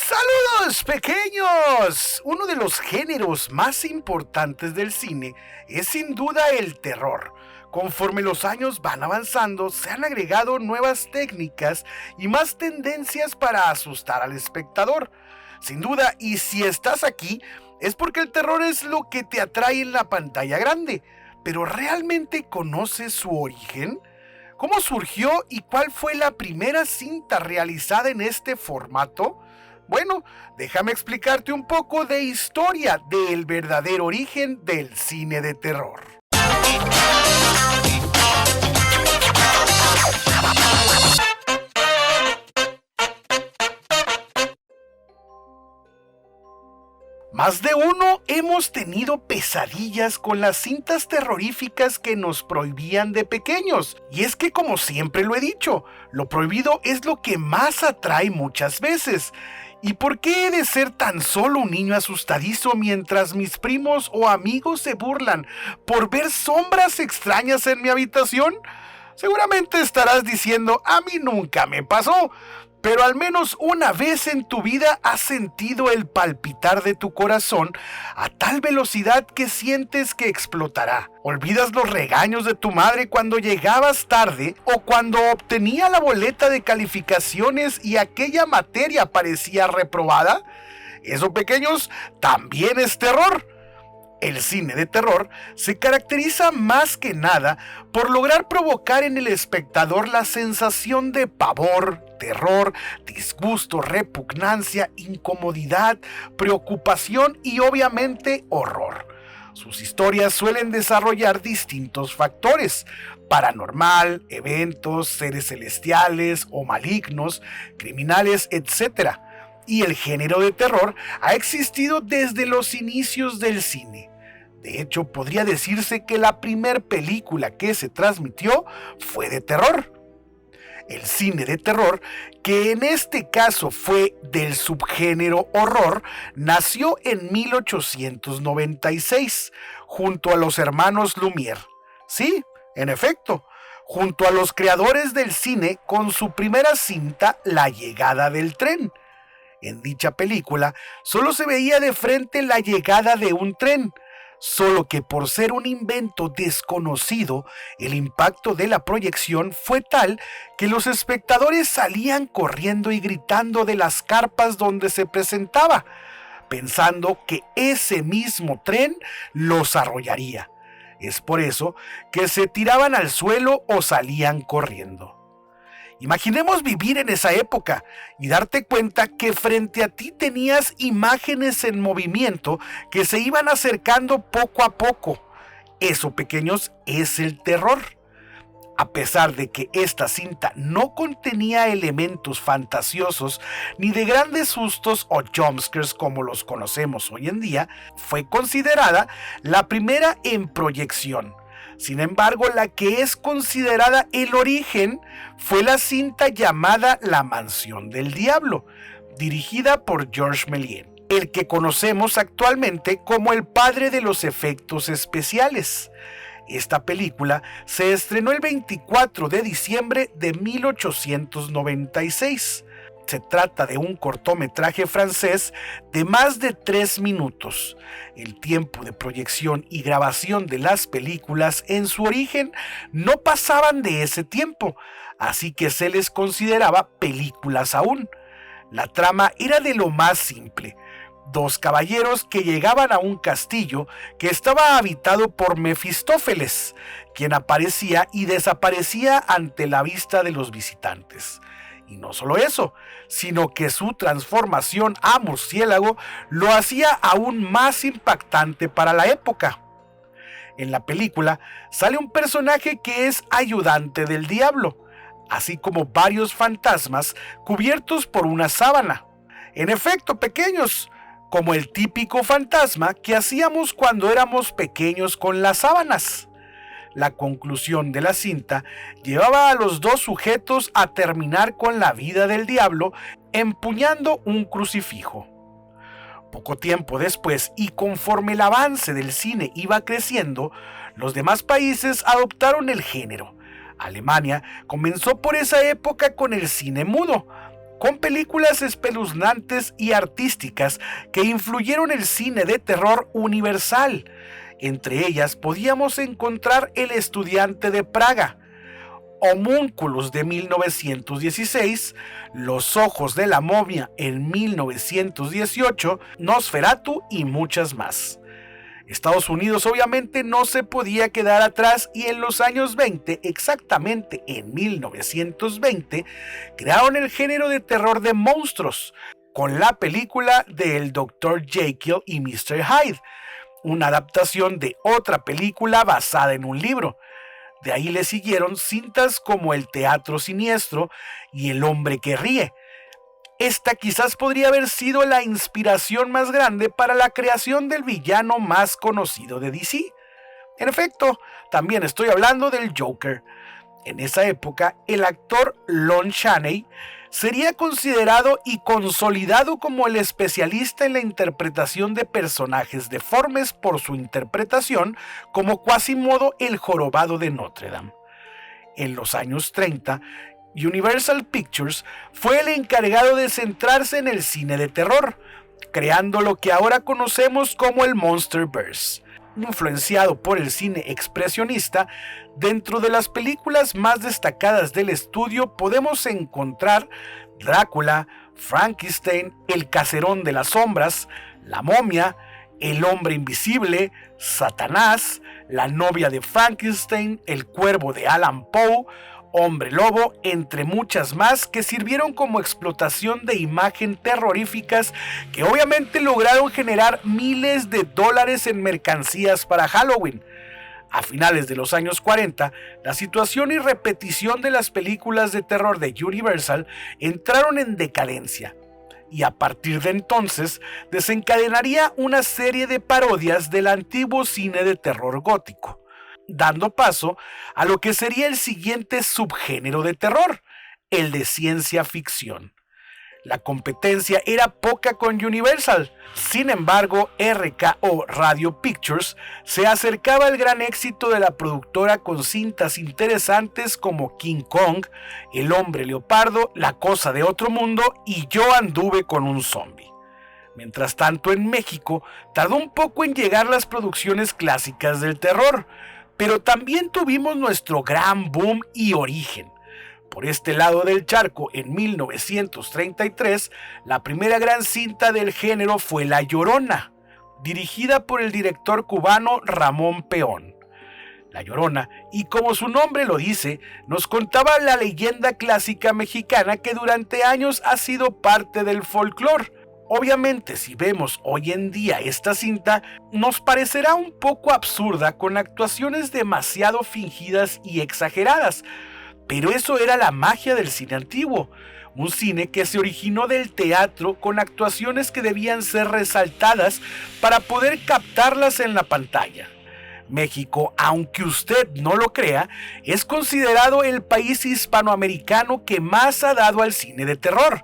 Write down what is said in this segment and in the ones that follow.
¡Saludos, pequeños! Uno de los géneros más importantes del cine es sin duda el terror. Conforme los años van avanzando, se han agregado nuevas técnicas y más tendencias para asustar al espectador. Sin duda, y si estás aquí, es porque el terror es lo que te atrae en la pantalla grande. ¿Pero realmente conoces su origen? ¿Cómo surgió y cuál fue la primera cinta realizada en este formato? Bueno, déjame explicarte un poco de historia del verdadero origen del cine de terror. Más de uno hemos tenido pesadillas con las cintas terroríficas que nos prohibían de pequeños. Y es que, como siempre lo he dicho, lo prohibido es lo que más atrae muchas veces. ¿Y por qué he de ser tan solo un niño asustadizo mientras mis primos o amigos se burlan por ver sombras extrañas en mi habitación? Seguramente estarás diciendo, a mí nunca me pasó. Pero al menos una vez en tu vida has sentido el palpitar de tu corazón a tal velocidad que sientes que explotará. ¿Olvidas los regaños de tu madre cuando llegabas tarde o cuando obtenía la boleta de calificaciones y aquella materia parecía reprobada? Eso, pequeños, también es terror. El cine de terror se caracteriza más que nada por lograr provocar en el espectador la sensación de pavor, terror, disgusto, repugnancia, incomodidad, preocupación y obviamente horror. Sus historias suelen desarrollar distintos factores: paranormal, eventos, seres celestiales o malignos, criminales, etc. Y el género de terror ha existido desde los inicios del cine. De hecho, podría decirse que la primera película que se transmitió fue de terror. El cine de terror, que en este caso fue del subgénero horror, nació en 1896, junto a los hermanos Lumière. Sí, en efecto, junto a los creadores del cine con su primera cinta, La llegada del tren. En dicha película solo se veía de frente la llegada de un tren, solo que por ser un invento desconocido, el impacto de la proyección fue tal que los espectadores salían corriendo y gritando de las carpas donde se presentaba, pensando que ese mismo tren los arrollaría. Es por eso que se tiraban al suelo o salían corriendo. Imaginemos vivir en esa época y darte cuenta que frente a ti tenías imágenes en movimiento que se iban acercando poco a poco. Eso, pequeños, es el terror. A pesar de que esta cinta no contenía elementos fantasiosos ni de grandes sustos o jumpscares como los conocemos hoy en día, fue considerada la primera en proyección. Sin embargo, la que es considerada el origen fue la cinta llamada La Mansión del Diablo, dirigida por Georges Méliès, el que conocemos actualmente como el padre de los efectos especiales. Esta película se estrenó el 24 de diciembre de 1896. Se trata de un cortometraje francés de más de 3 minutos. El tiempo de proyección y grabación de las películas en su origen no pasaban de ese tiempo, así que se les consideraba películas aún. La trama era de lo más simple: 2 caballeros que llegaban a un castillo que estaba habitado por Mefistófeles, quien aparecía y desaparecía ante la vista de los visitantes. Y no solo eso, sino que su transformación a murciélago lo hacía aún más impactante para la época. En la película sale un personaje que es ayudante del diablo, así como varios fantasmas cubiertos por una sábana. En efecto, pequeños, como el típico fantasma que hacíamos cuando éramos pequeños con las sábanas. La conclusión de la cinta llevaba a los 2 sujetos a terminar con la vida del diablo empuñando un crucifijo. Poco tiempo después, y conforme el avance del cine iba creciendo, los demás países adoptaron el género. Alemania comenzó por esa época con el cine mudo, con películas espeluznantes y artísticas que influyeron el cine de terror universal. Entre ellas podíamos encontrar El estudiante de Praga, Homúnculus de 1916, Los ojos de la momia en 1918, Nosferatu y muchas más. Estados Unidos obviamente no se podía quedar atrás y en los años 20, exactamente en 1920, crearon el género de terror de monstruos con la película de El Dr. Jekyll y Mr. Hyde, una adaptación de otra película basada en un libro. De ahí le siguieron cintas como El teatro siniestro y El hombre que ríe. Esta quizás podría haber sido la inspiración más grande para la creación del villano más conocido de DC. En efecto, también estoy hablando del Joker. En esa época, el actor Lon Chaney sería considerado y consolidado como el especialista en la interpretación de personajes deformes por su interpretación como Quasimodo el jorobado de Notre Dame. En los años 30, Universal Pictures fue el encargado de centrarse en el cine de terror, creando lo que ahora conocemos como el Monsterverse. Influenciado por el cine expresionista, dentro de las películas más destacadas del estudio podemos encontrar Drácula, Frankenstein, El caserón de las sombras, La momia, El hombre invisible, Satanás, La novia de Frankenstein, El cuervo de Alan Poe, Hombre Lobo, entre muchas más que sirvieron como explotación de imagen terroríficas que obviamente lograron generar miles de dólares en mercancías para Halloween. A finales de los años 40, la situación y repetición de las películas de terror de Universal entraron en decadencia, y a partir de entonces desencadenaría una serie de parodias del antiguo cine de terror gótico, dando paso a lo que sería el siguiente subgénero de terror, el de ciencia ficción. La competencia era poca con Universal, sin embargo, RKO Radio Pictures se acercaba al gran éxito de la productora con cintas interesantes como King Kong, El hombre leopardo, La cosa de otro mundo y Yo anduve con un zombie. Mientras tanto, en México tardó un poco en llegar las producciones clásicas del terror, pero también tuvimos nuestro gran boom y origen. Por este lado del charco, en 1933, la primera gran cinta del género fue La Llorona, dirigida por el director cubano Ramón Peón. La Llorona, y como su nombre lo dice, nos contaba la leyenda clásica mexicana que durante años ha sido parte del folclore. Obviamente, si vemos hoy en día esta cinta, nos parecerá un poco absurda con actuaciones demasiado fingidas y exageradas, pero eso era la magia del cine antiguo, un cine que se originó del teatro con actuaciones que debían ser resaltadas para poder captarlas en la pantalla. México, aunque usted no lo crea, es considerado el país hispanoamericano que más ha dado al cine de terror,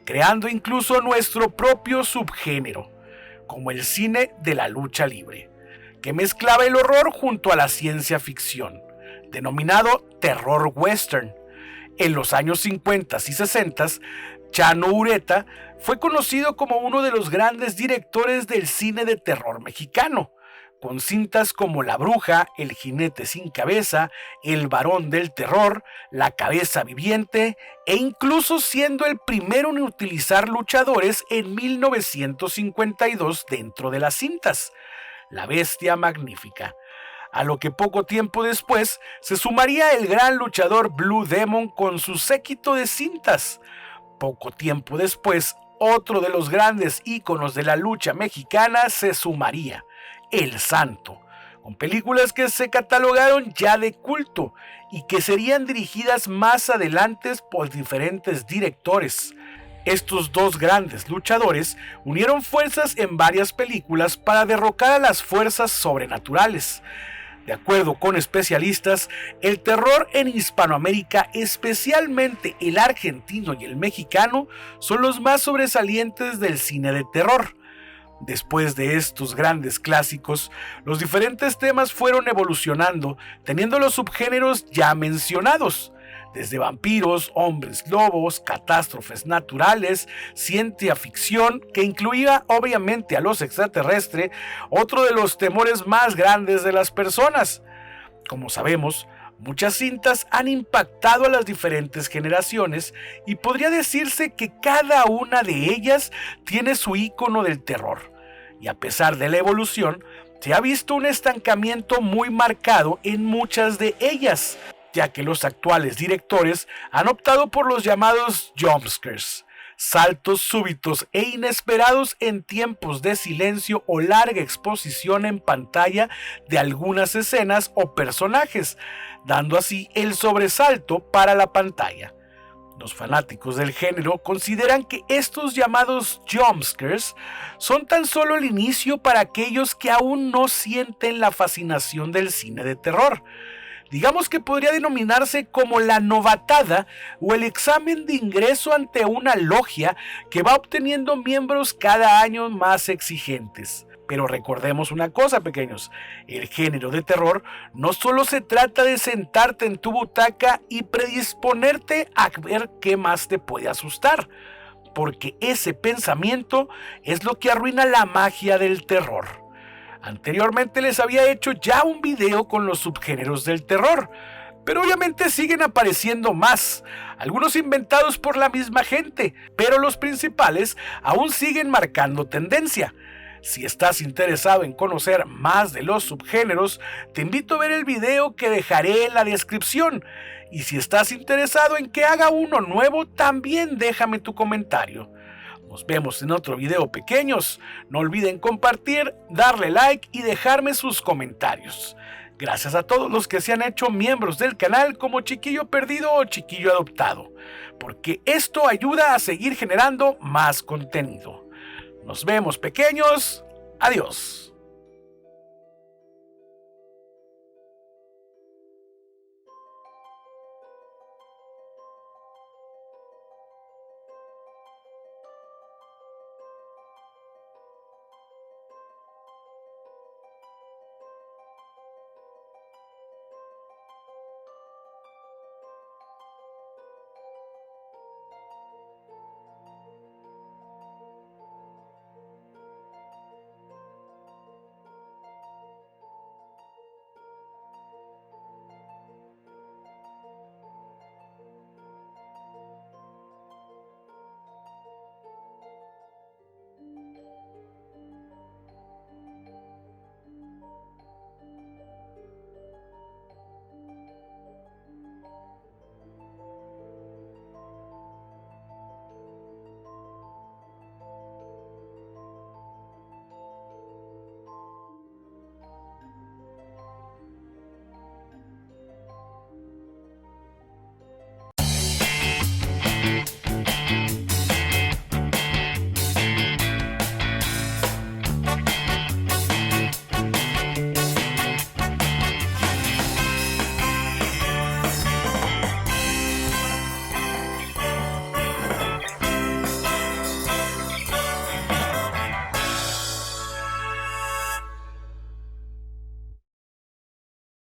creando incluso nuestro propio subgénero, como el cine de la lucha libre, que mezclaba el horror junto a la ciencia ficción, denominado terror western. En los años 50 y 60, Chano Ureta fue conocido como uno de los grandes directores del cine de terror mexicano, con cintas como La Bruja, El jinete sin cabeza, El varón del terror, La cabeza viviente, e incluso siendo el primero en utilizar luchadores en 1952 dentro de las cintas, La bestia magnífica, a lo que poco tiempo después se sumaría el gran luchador Blue Demon con su séquito de cintas. Poco tiempo después, otro de los grandes íconos de la lucha mexicana se sumaría, El Santo, con películas que se catalogaron ya de culto y que serían dirigidas más adelante por diferentes directores. Estos dos grandes luchadores unieron fuerzas en varias películas para derrocar a las fuerzas sobrenaturales. De acuerdo con especialistas, el terror en Hispanoamérica, especialmente el argentino y el mexicano, son los más sobresalientes del cine de terror. Después de estos grandes clásicos, los diferentes temas fueron evolucionando, teniendo los subgéneros ya mencionados. desde vampiros, hombres lobos, catástrofes naturales, ciencia ficción, que incluía obviamente a los extraterrestres, otro de los temores más grandes de las personas. Como sabemos, muchas cintas han impactado a las diferentes generaciones y podría decirse que cada una de ellas tiene su icono del terror. Y a pesar de la evolución, se ha visto un estancamiento muy marcado en muchas de ellas, ya que los actuales directores han optado por los llamados jumpscares, saltos súbitos e inesperados en tiempos de silencio o larga exposición en pantalla de algunas escenas o personajes, dando así el sobresalto para la pantalla. Los fanáticos del género consideran que estos llamados jumpscares son tan solo el inicio para aquellos que aún no sienten la fascinación del cine de terror. Digamos que podría denominarse como la novatada o el examen de ingreso ante una logia que va obteniendo miembros cada año más exigentes. Pero recordemos una cosa, pequeños, el género de terror no solo se trata de sentarte en tu butaca y predisponerte a ver qué más te puede asustar, porque ese pensamiento es lo que arruina la magia del terror. Anteriormente les había hecho ya un video con los subgéneros del terror, pero obviamente siguen apareciendo más, algunos inventados por la misma gente, pero los principales aún siguen marcando tendencia. Si estás interesado en conocer más de los subgéneros, te invito a ver el video que dejaré en la descripción. Y si estás interesado en que haga uno nuevo, también déjame tu comentario. Nos vemos en otro video, pequeños. No olviden compartir, darle like y dejarme sus comentarios. Gracias a todos los que se han hecho miembros del canal como Chiquillo Perdido o Chiquillo Adoptado, porque esto ayuda a seguir generando más contenido. Nos vemos, pequeños. Adiós.